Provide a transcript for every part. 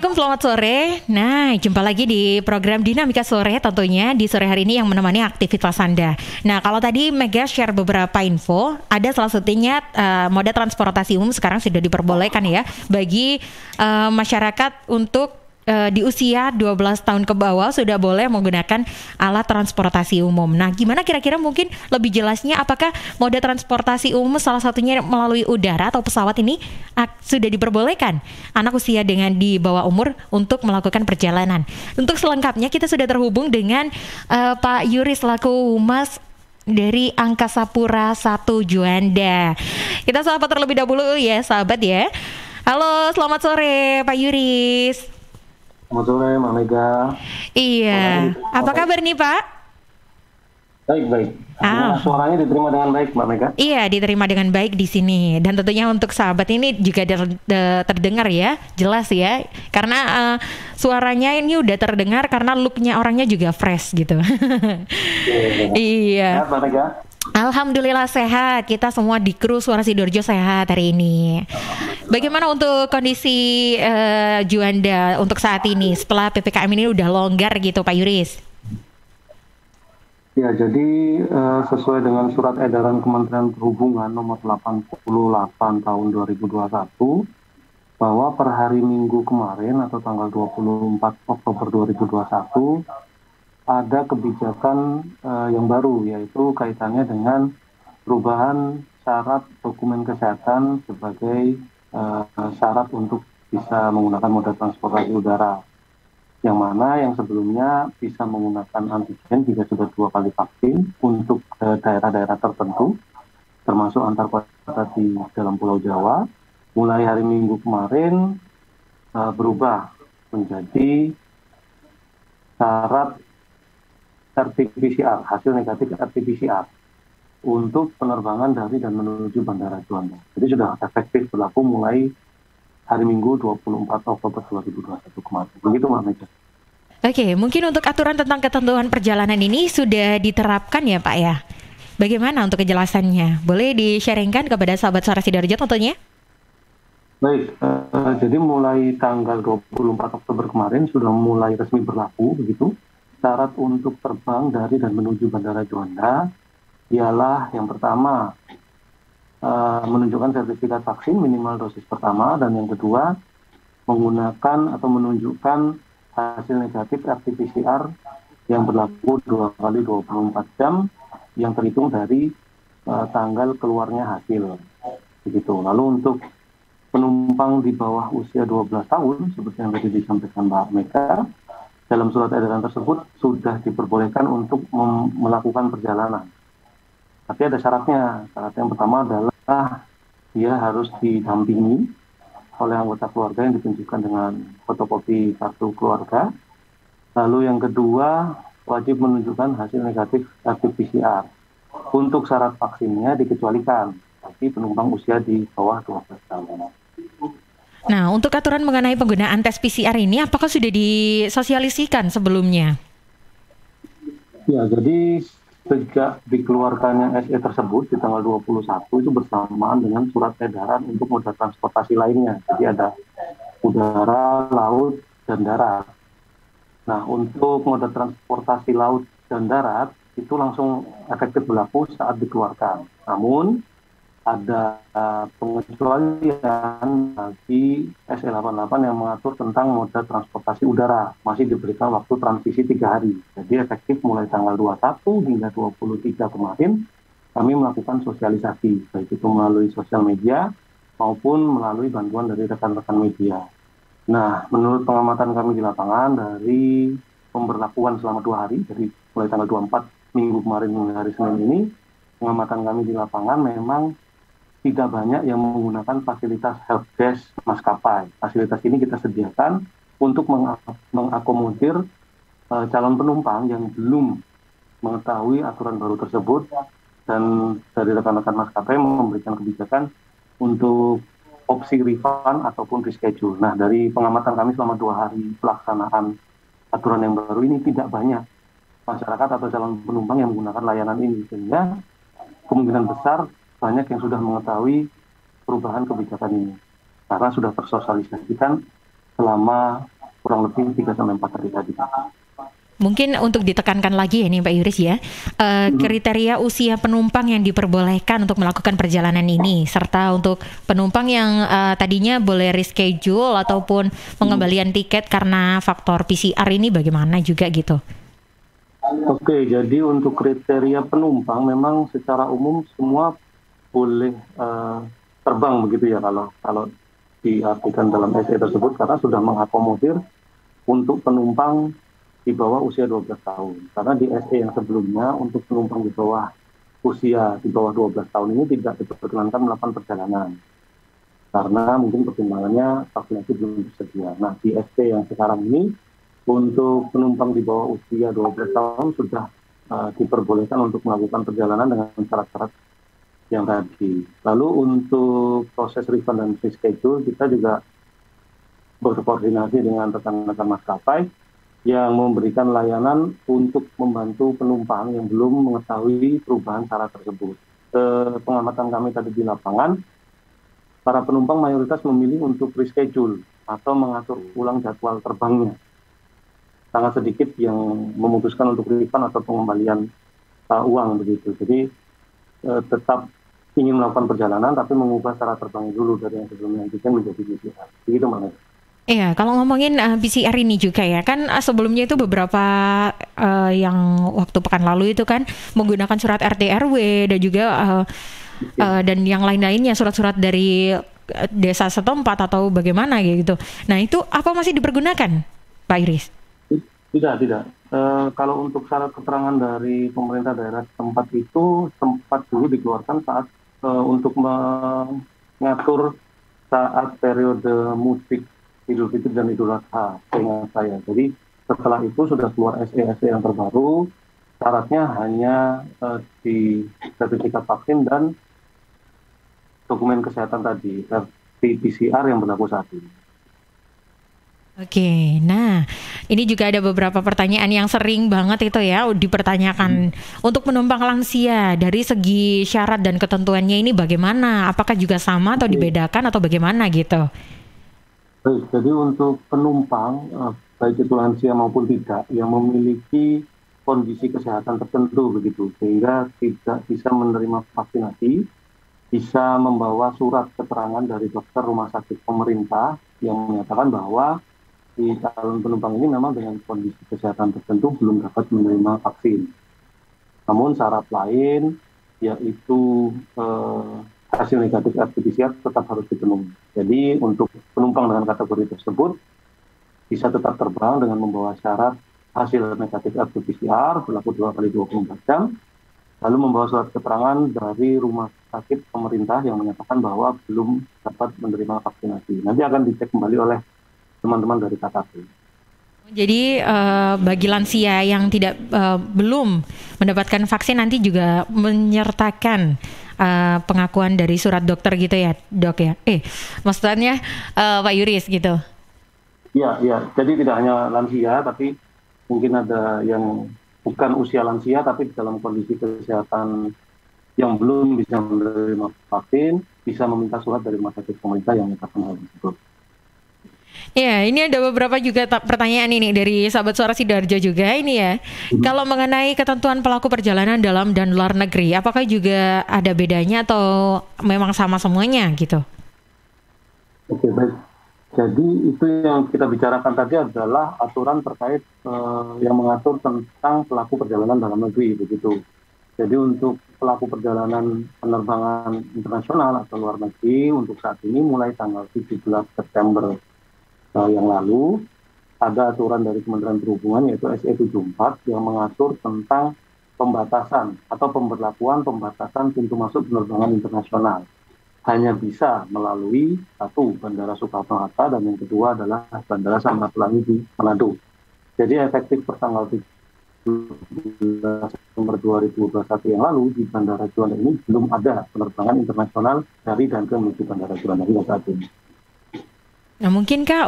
Assalamualaikum, selamat sore. Nah, jumpa lagi di program Dinamika Sore tentunya di sore hari ini yang menemani aktivitas Anda. Nah, kalau tadi Mega share beberapa info, ada salah satunya moda transportasi umum sekarang sudah diperbolehkan ya bagi masyarakat untuk di usia 12 tahun ke bawah sudah boleh menggunakan alat transportasi umum. Nah, gimana kira-kira mungkin lebih jelasnya apakah moda transportasi umum salah satunya melalui udara atau pesawat ini sudah diperbolehkan anak usia dengan di bawah umur untuk melakukan perjalanan. Untuk selengkapnya kita sudah terhubung dengan Pak Yuri selaku Humas dari Angkasa Pura I Juanda. Kita sapa terlebih dahulu ya, sahabat ya. Halo, selamat sore Pak Yuris. Selamat sore, Mbak Mega. Iya, apa kabar nih Pak? Baik. Suaranya diterima dengan baik, Mbak Mega? Iya, diterima dengan baik di sini. Dan tentunya untuk sahabat ini juga terdengar ya, jelas ya. Karena suaranya ini udah terdengar karena looknya orangnya juga fresh gitu. Iya. Sehat, Mbak Mega? Alhamdulillah sehat, kita semua di kru Suara Sidoarjo sehat hari ini. Bagaimana untuk kondisi Juanda untuk saat ini setelah PPKM ini udah longgar gitu Pak Yuris? Ya, jadi sesuai dengan surat edaran Kementerian Perhubungan nomor 88 tahun 2021 bahwa per hari Minggu kemarin atau tanggal 24 Oktober 2021 ada kebijakan yang baru, yaitu kaitannya dengan perubahan syarat dokumen kesehatan sebagai syarat untuk bisa menggunakan moda transportasi udara, yang mana yang sebelumnya bisa menggunakan antigen jika sudah 2 kali vaksin untuk daerah-daerah tertentu, termasuk antar kota di dalam Pulau Jawa, mulai hari Minggu kemarin berubah menjadi syarat RT-PCR, hasil negatif RT-PCR untuk penerbangan dari dan menuju Bandara Juanda. Jadi sudah efektif berlaku mulai hari Minggu 24 Oktober 2021 kemarin. Begitu Mbak Mega. Oke, mungkin untuk aturan tentang ketentuan perjalanan ini sudah diterapkan ya Pak ya? Bagaimana untuk kejelasannya? Boleh di-sharingkan kepada sahabat Suara Sidoarjo tentunya? Baik, jadi mulai tanggal 24 Oktober kemarin sudah mulai resmi berlaku begitu. Syarat untuk terbang dari dan menuju Bandara Juanda ialah yang pertama menunjukkan sertifikat vaksin minimal dosis pertama, dan yang kedua menggunakan atau menunjukkan hasil negatif RT-PCR yang berlaku 2 kali 24 jam yang terhitung dari tanggal keluarnya hasil begitu. Lalu untuk penumpang di bawah usia 12 tahun seperti yang tadi disampaikan Mbak Mega, dalam surat edaran tersebut sudah diperbolehkan untuk melakukan perjalanan. Tapi ada syaratnya. Syarat yang pertama adalah dia harus didampingi oleh anggota keluarga yang ditunjukkan dengan fotokopi kartu keluarga. Lalu yang kedua, wajib menunjukkan hasil negatif RT-PCR. Untuk syarat vaksinnya dikecualikan, tapi penumpang usia di bawah 12 tahun. Nah, untuk aturan mengenai penggunaan tes PCR ini, apakah sudah disosialisasikan sebelumnya? Ya, jadi sejak dikeluarkannya SE tersebut di tanggal 21 itu bersamaan dengan surat edaran untuk moda transportasi lainnya. Jadi ada udara, laut, dan darat. Nah, untuk moda transportasi laut dan darat itu langsung efektif berlaku saat dikeluarkan. Namun, ada pengecualian bagi SE88 yang mengatur tentang moda transportasi udara. Masih diberikan waktu transisi 3 hari. Jadi efektif mulai tanggal 21 hingga 23 kemarin kami melakukan sosialisasi, baik itu melalui sosial media maupun melalui bantuan dari rekan-rekan media. Nah, menurut pengamatan kami di lapangan dari pemberlakuan selama 2 hari, jadi mulai tanggal 24 Minggu kemarin hingga hari Senin ini, pengamatan kami di lapangan memang tidak banyak yang menggunakan fasilitas helpdesk maskapai. Fasilitas ini kita sediakan untuk mengakomodir calon penumpang yang belum mengetahui aturan baru tersebut, dan dari rekan-rekan maskapai memberikan kebijakan untuk opsi refund ataupun reschedule. Nah, dari pengamatan kami selama 2 hari pelaksanaan aturan yang baru ini, tidak banyak masyarakat atau calon penumpang yang menggunakan layanan ini, sehingga kemungkinan besar banyak yang sudah mengetahui perubahan kebijakan ini karena sudah tersosialisasikan selama kurang lebih 3-4 hari tadi. Mungkin untuk ditekankan lagi ya nih Pak Yuris ya, kriteria usia penumpang yang diperbolehkan untuk melakukan perjalanan ini, serta untuk penumpang yang tadinya boleh reschedule ataupun pengembalian tiket karena faktor PCR ini bagaimana juga gitu. Oke, jadi untuk kriteria penumpang memang secara umum semua boleh terbang begitu ya kalau diartikan dalam SE tersebut, karena sudah mengakomodir untuk penumpang di bawah usia 12 tahun. Karena di SE yang sebelumnya untuk penumpang di bawah usia di bawah 12 tahun ini tidak diperkenankan melakukan perjalanan. Karena mungkin pertimbangannya vaksinasi belum tersedia. Nah, di SE yang sekarang ini untuk penumpang di bawah usia 12 tahun sudah diperbolehkan untuk melakukan perjalanan dengan syarat-syarat yang tadi. Lalu untuk proses refund dan reschedule kita juga berkoordinasi dengan rekan-rekan maskapai yang memberikan layanan untuk membantu penumpang yang belum mengetahui perubahan syarat tersebut. Pengamatan kami tadi di lapangan, para penumpang mayoritas memilih untuk reschedule atau mengatur ulang jadwal terbangnya. Sangat sedikit yang memutuskan untuk refund atau pengembalian uang begitu. Jadi tetap ingin melakukan perjalanan tapi mengubah syarat terbangnya dulu dari yang sebelumnya menjadi PCR. Begitu Mbak. Iya, kalau ngomongin PCR ini juga ya, kan sebelumnya itu beberapa yang waktu pekan lalu itu kan menggunakan surat RT RW dan juga dan yang lain-lainnya, surat-surat dari desa setempat atau bagaimana gitu. Nah itu apa masih dipergunakan, Pak Iris? Tidak. Kalau untuk syarat keterangan dari pemerintah daerah setempat itu sempat dulu dikeluarkan saat untuk mengatur saat periode mudik Idul Fitri dan Idul Adha, seingat saya. Jadi setelah itu sudah keluar SE yang terbaru, syaratnya hanya di sertifikat vaksin dan dokumen kesehatan tadi, PCR yang berlaku saat ini. Oke, nah ini juga ada beberapa pertanyaan yang sering banget itu ya dipertanyakan. Untuk penumpang lansia dari segi syarat dan ketentuannya ini bagaimana? Apakah juga sama atau dibedakan atau bagaimana gitu? Baik, jadi untuk penumpang, baik itu lansia maupun tidak, yang memiliki kondisi kesehatan tertentu begitu, sehingga tidak bisa menerima vaksinasi, bisa membawa surat keterangan dari dokter rumah sakit pemerintah yang menyatakan bahwa di calon penumpang ini memang dengan kondisi kesehatan tertentu belum dapat menerima vaksin. Namun syarat lain yaitu hasil negatif RT-PCR tetap harus dipenuhi. Jadi untuk penumpang dengan kategori tersebut bisa tetap terbang dengan membawa syarat hasil negatif RT-PCR berlaku 2x24 jam, lalu membawa surat keterangan dari rumah sakit pemerintah yang menyatakan bahwa belum dapat menerima vaksinasi. Nanti akan dicek kembali oleh teman-teman dari KKP. Jadi bagi lansia yang belum mendapatkan vaksin nanti juga menyertakan pengakuan dari surat dokter gitu ya, Dok ya? Maksudnya Pak Yuris gitu? Iya. Jadi tidak hanya lansia, tapi mungkin ada yang bukan usia lansia, tapi dalam kondisi kesehatan yang belum bisa menerima vaksin, bisa meminta surat dari rumah sakit pemerintah yang menyatakan hal tersebut. Ya, ini ada beberapa juga pertanyaan ini dari sahabat Suara Sidoarjo juga ini ya. Kalau mengenai ketentuan pelaku perjalanan dalam dan luar negeri, apakah juga ada bedanya atau memang sama semuanya gitu? Oke, baik. Jadi itu yang kita bicarakan tadi adalah aturan terkait yang mengatur tentang pelaku perjalanan dalam negeri begitu. Jadi untuk pelaku perjalanan penerbangan internasional atau luar negeri untuk saat ini mulai tanggal 17 September yang lalu ada aturan dari Kementerian Perhubungan yaitu SE 74 yang mengatur tentang pembatasan atau pembatasan pintu masuk penerbangan internasional. Hanya bisa melalui satu Bandara Soekarno-Hatta dan yang kedua adalah Bandara Samratulangi di Manado. Jadi efektif per tanggal 17 September 2021 yang lalu di Bandara Juanda ini belum ada penerbangan internasional dari dan ke menuju Bandara Juanda hingga saat ini. Nah mungkin Kak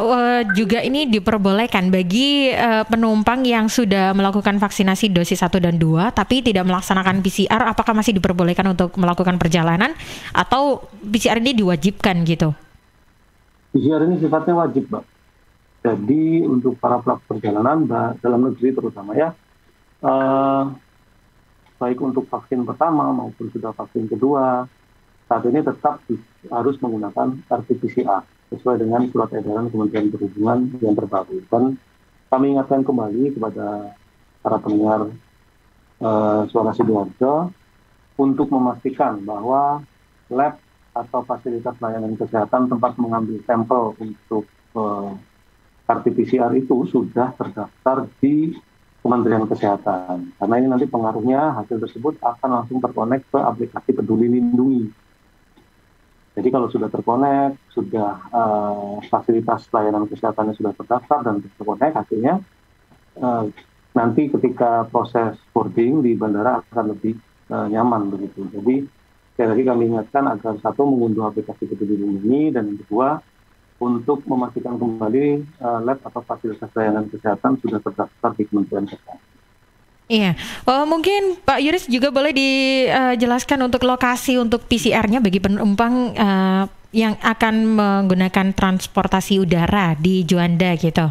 juga ini diperbolehkan bagi penumpang yang sudah melakukan vaksinasi dosis 1 dan 2 tapi tidak melaksanakan PCR, apakah masih diperbolehkan untuk melakukan perjalanan atau PCR ini diwajibkan gitu? PCR ini sifatnya wajib, Mbak. Jadi untuk para pelaku perjalanan dalam negeri terutama ya, baik untuk vaksin pertama maupun sudah vaksin kedua, saat ini tetap harus menggunakan RT-PCR sesuai dengan surat edaran Kementerian Perhubungan yang terbaru. Dan kami ingatkan kembali kepada para pendengar Suara Sidoarjo untuk memastikan bahwa lab atau fasilitas layanan kesehatan tempat mengambil sampel untuk RT-PCR itu sudah terdaftar di Kementerian Kesehatan. Karena ini nanti pengaruhnya hasil tersebut akan langsung terkonek ke aplikasi Peduli Lindungi. Jadi kalau sudah terkonek, sudah fasilitas layanan kesehatannya sudah terdaftar dan terkonek, hasilnya nanti ketika proses boarding di bandara akan lebih nyaman begitu. Jadi sekali lagi kami ingatkan agar satu mengunduh aplikasi Peduli Lindungi, dan yang kedua untuk memastikan kembali lab atau fasilitas layanan kesehatan sudah terdaftar di Kementerian Kesehatan. Iya, mungkin Pak Yuris juga boleh dijelaskan untuk lokasi untuk PCR-nya bagi penumpang yang akan menggunakan transportasi udara di Juanda gitu.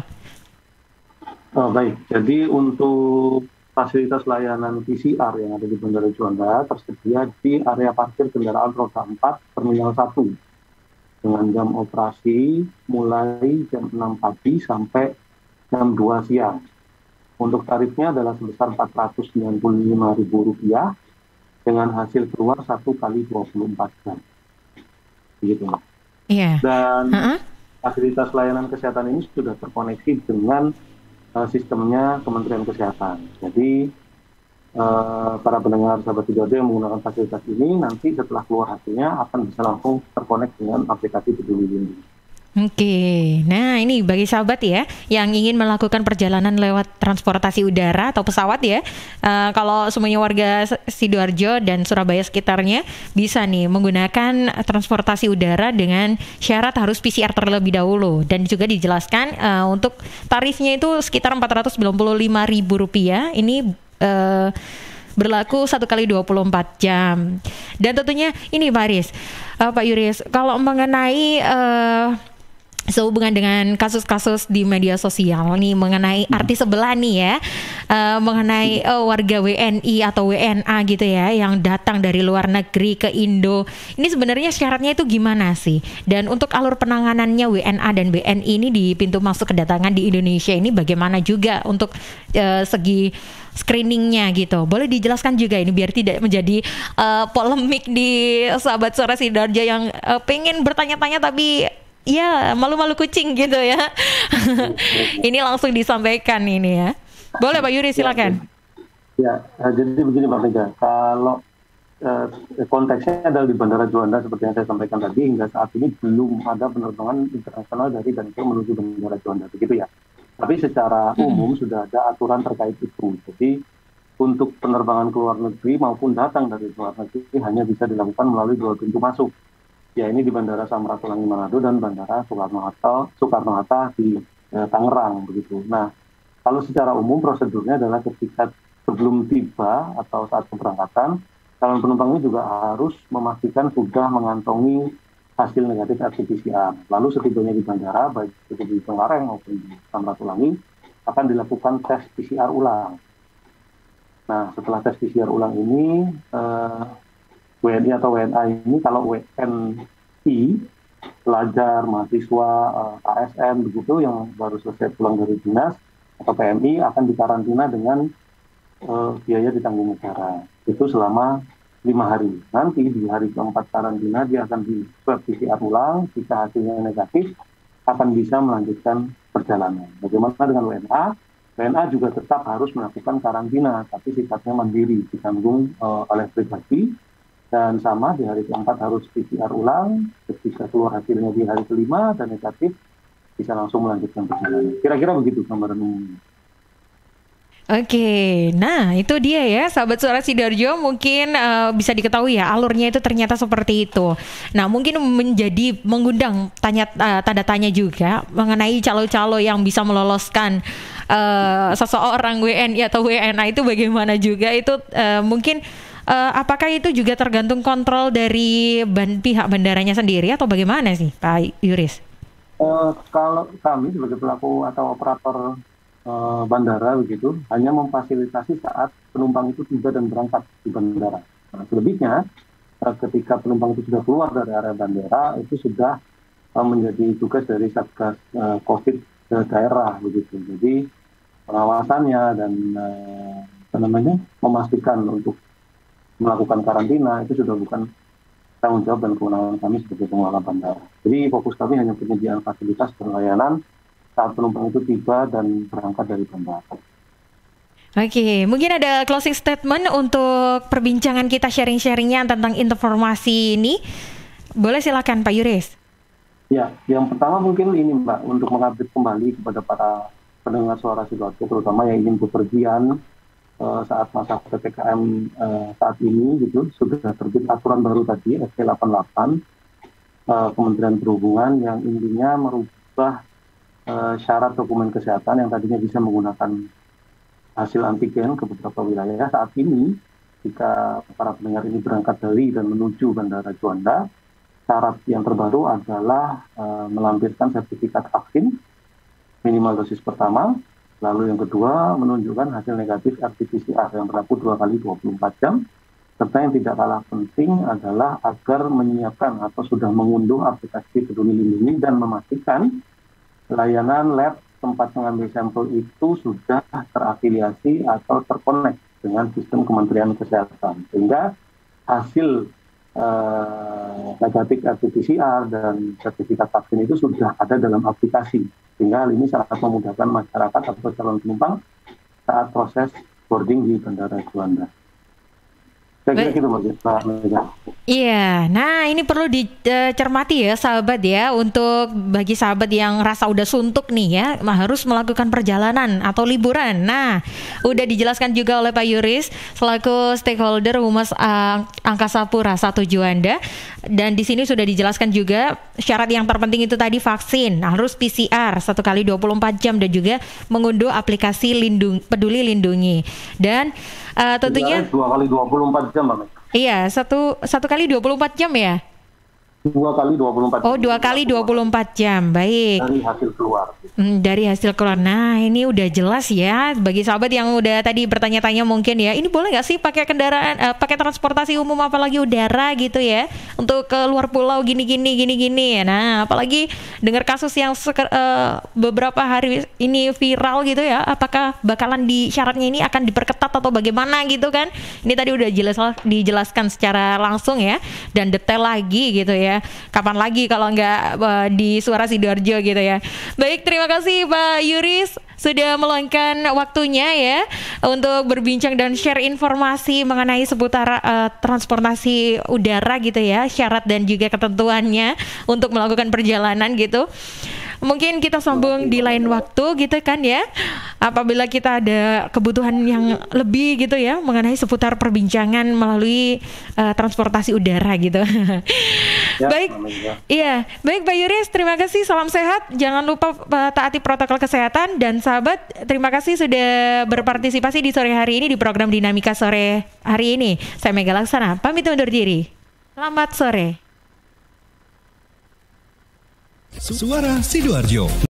Baik, jadi untuk fasilitas layanan PCR yang ada di Bandara Juanda tersedia di area parkir kendaraan roda 4 Terminal 1 dengan jam operasi mulai jam 6 pagi sampai jam 2 siang. Untuk tarifnya adalah sebesar Rp495.000 dengan hasil keluar 1 kali 24 jam. Begitu, Mbak. Iya. Dan fasilitas layanan kesehatan ini sudah terkoneksi dengan sistemnya Kementerian Kesehatan. Jadi para pendengar sahabat Sidoarjo yang menggunakan fasilitas ini nanti setelah keluar hasilnya akan bisa langsung terkonek dengan aplikasi Peduli Lindungi. Oke, nah ini bagi sahabat ya yang ingin melakukan perjalanan lewat transportasi udara atau pesawat ya, kalau semuanya warga Sidoarjo dan Surabaya sekitarnya bisa nih menggunakan transportasi udara dengan syarat harus PCR terlebih dahulu, dan juga dijelaskan untuk tarifnya itu sekitar Rp495.000. Ini berlaku 1 kali 24 jam. Dan tentunya ini Pak Yuris, kalau mengenai sehubungan dengan kasus-kasus di media sosial nih mengenai artis sebelah nih ya, mengenai warga WNI atau WNA gitu ya yang datang dari luar negeri ke Indo, ini sebenarnya syaratnya itu gimana sih? Dan untuk alur penanganannya WNA dan WNI ini di pintu masuk kedatangan di Indonesia ini bagaimana juga untuk segi screeningnya gitu? Boleh dijelaskan juga ini biar tidak menjadi polemik di sahabat Suara Sidoarjo yang pengen bertanya-tanya tapi ya malu-malu kucing gitu ya. Ini langsung disampaikan ini ya. Boleh Pak Yuri, silakan. Ya, jadi begini Pak Mega, kalau konteksnya adalah di Bandara Juanda seperti yang saya sampaikan tadi, hingga saat ini belum ada penerbangan internasional dari dan ke menuju Bandara Juanda, begitu ya. Tapi secara umum sudah ada aturan terkait itu. Jadi untuk penerbangan ke luar negeri maupun datang dari luar negeri hanya bisa dilakukan melalui 2 pintu masuk. Ya, ini di Bandara Samratulangi Manado dan Bandara Soekarno-Hatta di Tangerang begitu. Nah, kalau secara umum prosedurnya adalah ketika sebelum tiba atau saat keberangkatan, calon penumpang ini juga harus memastikan sudah mengantongi hasil negatif RT-PCR. Lalu setibanya di bandara, baik itu di Cengkareng maupun di Samratulangi, akan dilakukan tes PCR ulang. Nah, setelah tes PCR ulang ini, WNI atau WNA ini, kalau WNI, pelajar, mahasiswa, ASN, begitu, yang baru selesai pulang dari dinas, atau PMI, akan dikarantina dengan biaya ditanggung negara. Itu selama 5 hari. Nanti di hari keempat karantina dia akan di swab PCR ulang. Jika hasilnya negatif, akan bisa melanjutkan perjalanan. Bagaimana dengan WNA? WNA juga tetap harus melakukan karantina, tapi sifatnya mandiri, ditanggung oleh pribadi. Dan sama, di hari keempat harus PCR ulang. Ketika keluar hasilnya di hari kelima dan negatif, bisa langsung melanjutkan perjalanan. Kira-kira begitu gambaran umumnya. Oke, nah itu dia ya sahabat Suara Sidoarjo, mungkin bisa diketahui ya alurnya itu ternyata seperti itu. Nah mungkin menjadi mengundang tanda tanya juga mengenai calo-calo yang bisa meloloskan seseorang WNI atau WNA itu bagaimana juga itu mungkin apakah itu juga tergantung kontrol dari pihak bandaranya sendiri atau bagaimana sih Pak Yuris? Kalau kami sebagai pelaku atau operator bandara begitu, hanya memfasilitasi saat penumpang itu tiba dan berangkat di bandara. Nah, selebihnya ketika penumpang itu sudah keluar dari area bandara, itu sudah menjadi tugas dari Satgas COVID ke daerah begitu. Jadi pengawasannya dan memastikan untuk melakukan karantina itu sudah bukan tanggung jawab dan kewenangan kami sebagai pengelola bandara. Jadi fokus kami hanya penyediaan fasilitas pelayanan saat penumpang itu tiba dan berangkat dari bandara. Oke, mungkin ada closing statement untuk perbincangan kita sharing-sharingnya tentang informasi ini. Boleh silakan Pak Yuris. Ya, yang pertama mungkin ini Mbak, untuk mengupdate kembali kepada para pendengar suara Sidoarjo, terutama yang ingin bepergian saat masa PPKM saat ini gitu, sudah terbit aturan baru tadi, SP 88 Kementerian Perhubungan yang intinya merubah syarat dokumen kesehatan yang tadinya bisa menggunakan hasil antigen ke beberapa wilayah. Saat ini, jika para pendengar ini berangkat dari dan menuju Bandara Juanda, syarat yang terbaru adalah melampirkan sertifikat vaksin minimal dosis pertama, lalu yang kedua menunjukkan hasil negatif RT-PCR yang berlaku 2 kali 24 jam, serta yang tidak kalah penting adalah agar menyiapkan atau sudah mengunduh aplikasi Peduli Lindungi dan memastikan layanan lab tempat mengambil sampel itu sudah terafiliasi atau terkonek dengan sistem Kementerian Kesehatan, sehingga hasil negatif RT-PCR dan sertifikat vaksin itu sudah ada dalam aplikasi, sehingga hal ini sangat memudahkan masyarakat atau calon penumpang saat proses boarding di Bandara Juanda. Saya kira gitu Mbak Mega. Iya, nah ini perlu dicermati ya sahabat ya, untuk bagi sahabat yang rasa udah suntuk nih ya, harus melakukan perjalanan atau liburan. Nah, udah dijelaskan juga oleh Pak Yuris selaku stakeholder Humas Angkasa Pura I Juanda, dan di sini sudah dijelaskan juga syarat yang terpenting itu tadi vaksin, harus PCR 1 kali 24 jam dan juga mengunduh aplikasi Peduli Lindungi. Dan tentunya 2 kali 24 jam Mbak. Iya, satu kali 24 jam ya? 2 kali 24 jam. Oh, 2 kali 24 jam, baik. Dari hasil keluar. Dari hasil keluar. Nah, ini udah jelas ya bagi sahabat yang udah tadi bertanya-tanya mungkin ya, ini boleh nggak sih pakai kendaraan, pakai transportasi umum apalagi udara gitu ya, untuk ke luar pulau gini. Nah, apalagi dengar kasus yang beberapa hari ini viral gitu ya, apakah bakalan syaratnya ini akan diperketat atau bagaimana gitu kan? Ini tadi udah dijelaskan secara langsung ya, dan detail lagi gitu ya. Kapan lagi kalau nggak di Suara Sidoarjo gitu ya. Baik, terima kasih Pak Yuris sudah meluangkan waktunya ya untuk berbincang dan share informasi mengenai seputar transportasi udara gitu ya, syarat dan juga ketentuannya untuk melakukan perjalanan gitu. Mungkin kita sambung di lain waktu gitu kan ya, apabila kita ada kebutuhan yang lebih gitu ya mengenai seputar perbincangan melalui transportasi udara gitu. Ya, baik, iya, baik Pak Yuris, terima kasih, salam sehat, jangan lupa taati protokol kesehatan, dan sahabat terima kasih sudah berpartisipasi di sore hari ini di program Dinamika Sore hari ini. Saya Mega Laksana, pamit undur diri. Selamat sore. Suara Sidoarjo.